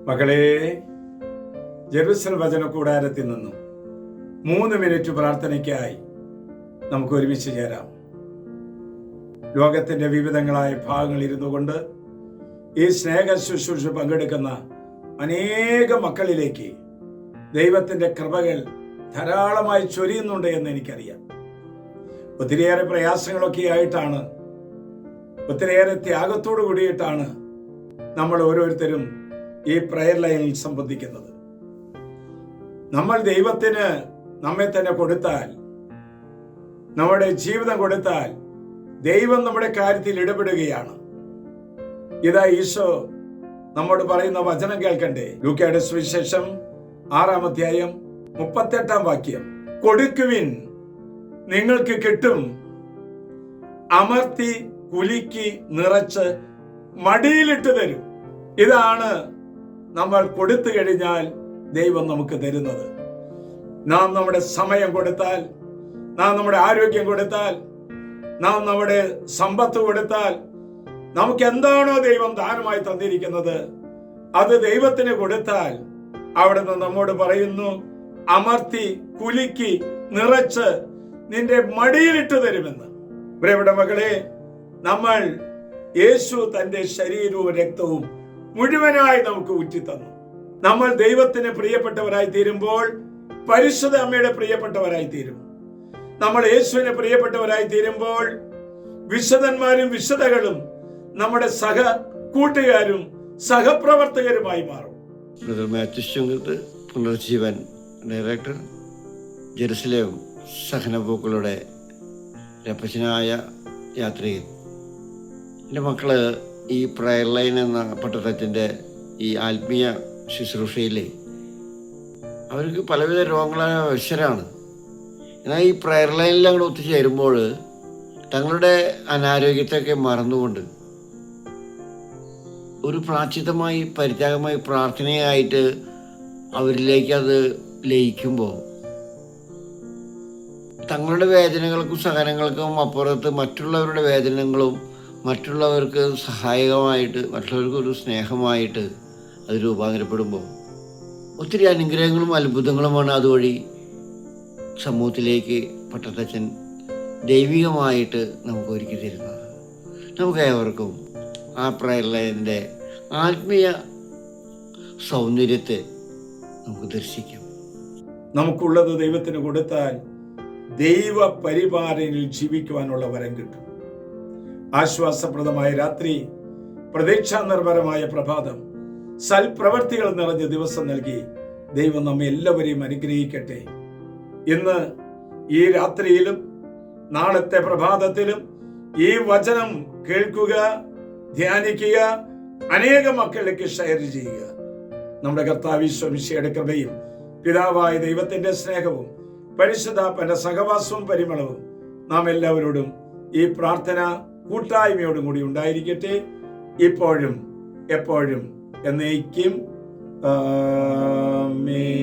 മകളെ, ജെറുസലേം വചന കൂടാരത്തിൽ നിന്നും 3 മിനിറ്റ് പ്രാർത്ഥനയ്ക്കായി നമുക്ക് ഒരുമിച്ച് ചേരാം. ലോകത്തിന്റെ വിവിധങ്ങളായ ഭാഗങ്ങളിൽ ഇരുന്നു കൊണ്ട് ഈ സ്നേഹ ശുശ്രൂഷ പങ്കെടുക്കുന്ന അനേക മക്കളിലേക്ക് ദൈവത്തിന്റെ കൃപകൾ ധാരാളമായി ചൊരിയുന്നുണ്ട് എന്ന് എനിക്കറിയാം. ഒത്തിരിയേറെ പ്രയാസങ്ങളൊക്കെ ആയിട്ടാണ്, ഒത്തിരിയേറെ ത്യാഗത്തോടു കൂടിയിട്ടാണ് നമ്മൾ ഓരോരുത്തരും ഈ പ്രയർ ലൈനിൽ സംബന്ധിക്കുന്നത്. നമ്മൾ ദൈവത്തിന് നമ്മെ തന്നെ കൊടുത്താൽ, നമ്മുടെ ജീവിതം കൊടുത്താൽ, ദൈവം നമ്മുടെ കാര്യത്തിൽ ഇടപെടുകയാണ്. ഇതാ ഈശോ നമ്മോട് പറയുന്ന വചനം കേൾക്കണ്ടേ? ലൂക്കയുടെ സുവിശേഷം 6-ാം അധ്യായം 38-ാം വാക്യം. കൊടുക്കുവിൻ, നിങ്ങൾക്ക് കിട്ടും, അമർത്തി കുലുക്കി നിറച്ച് മടിയിലിട്ട് തരും. ഇതാണ് നമ്മൾ കൊടുത്തു കഴിഞ്ഞാൽ ദൈവം നമുക്ക് തരുന്നത്. നാം നമ്മുടെ സമയം കൊടുത്താൽ, നാം നമ്മുടെ ആരോഗ്യം കൊടുത്താൽ, നാം നമ്മുടെ സമ്പത്ത് കൊടുത്താൽ, നമുക്ക് എന്താണോ ദൈവം ദാനമായി തന്നിരിക്കുന്നത് അത് ദൈവത്തിന് കൊടുത്താൽ അവിടുന്ന് നമ്മോട് പറയുന്നു, അമർത്തി കുലുക്കി നിറച്ച് നിന്റെ മടിയിലിട്ട് തരുമെന്ന്. പ്രിയപ്പെട്ട മകളെ, നമ്മൾ യേശു തന്റെ ശരീരവും രക്തവും മുഴുവനായി നമുക്ക് ഊറ്റിത്തന്നു. നമ്മൾ ദൈവത്തിന് പ്രിയപ്പെട്ടവരായി തീരുമ്പോൾ പരിശുദ്ധ അമ്മയുടെ പ്രിയപ്പെട്ടവരായി തീരും. നമ്മൾ യേശുവിന് പ്രിയപ്പെട്ടവരായി തീരുമ്പോൾ വിശുദ്ധന്മാരും വിശുദ്ധകളും നമ്മുടെ സഹ കൂട്ടുകാരും സഹപ്രവർത്തകരുമായി മാറും. പുനർജീവൻ ഡയറക്ടർ, ജെറുസലേം സഹനപൂക്കളുടെ രപചനായ യാത്രയിൽ എൻ്റെ മക്കള് ഈ പ്രയർ ലൈൻ എന്ന പട്ടത്തച്ഛൻ്റെ ഈ ആത്മീയ ശുശ്രൂഷയിൽ അവർക്ക് പലവിധ രോഗങ്ങളായ വശരാണ്. എന്നാൽ ഈ പ്രയർ ലൈനിൽ അങ്ങോട്ട് ഒത്തുചേരുമ്പോൾ തങ്ങളുടെ അനാരോഗ്യത്തെയൊക്കെ മറന്നുകൊണ്ട് ഒരു പ്രാചിതമായി പരിത്യാഗമായി പ്രാർത്ഥനയായിട്ട് അവരിലേക്ക് അത് ലയിക്കുമ്പോൾ തങ്ങളുടെ വേദനകൾക്കും സഹനങ്ങൾക്കും അപ്പുറത്ത് മറ്റുള്ളവരുടെ വേദനകളും മറ്റുള്ളവർക്ക് സഹായകമായിട്ട്, മറ്റുള്ളവർക്ക് ഒരു സ്നേഹമായിട്ട് അത് രൂപാന്തരപ്പെടുമ്പോൾ ഒത്തിരി അനുഗ്രഹങ്ങളും അത്ഭുതങ്ങളുമാണ് അതുവഴി സമൂഹത്തിലേക്ക് പട്ടത്തച്ഛൻ ദൈവികമായിട്ട് നമുക്ക് ഒരുക്കി തരുന്നത്. നമുക്ക് ഏവർക്കും ആ പ്രയർ ലൈനിൻ്റെ ആത്മീയ സൗന്ദര്യത്തെ നമുക്ക് ദർശിക്കാം. നമുക്കുള്ളത് ദൈവത്തിന് കൊടുത്താൽ ദൈവ പരിപാലനയിൽ ജീവിക്കുവാനുള്ള വരം കിട്ടും. ആശ്വാസപ്രദമായ രാത്രി, പ്രതീക്ഷാ നിർഭരമായ പ്രഭാതം, സൽപ്രവർത്തികൾ നിറഞ്ഞ ദിവസം നൽകി ദൈവം നമ്മെ എല്ലാവരെയും അനുഗ്രഹിക്കട്ടെ. ഇന്ന് ഈ രാത്രിയിലും നാളത്തെ പ്രഭാതത്തിലും ഈ വചനം കേൾക്കുക, ധ്യാനിക്കുക, അനേക മക്കളിലേക്ക് ഷെയർ ചെയ്യുക. നമ്മുടെ കർത്താവ് ഈശോ മിശിഹായുടെ കൃപയും പിതാവായ ദൈവത്തിന്റെ സ്നേഹവും പരിശുദ്ധാത്മാവിന്റെ സഹവാസവും പരിമളവും നാം എല്ലാവരോടും ഈ പ്രാർത്ഥന കൂട്ടായ്മയോടും കൂടി ഉണ്ടായിരിക്കട്ടെ, ഇപ്പോഴും എപ്പോഴും എന്നേക്കും. ആമേൻ.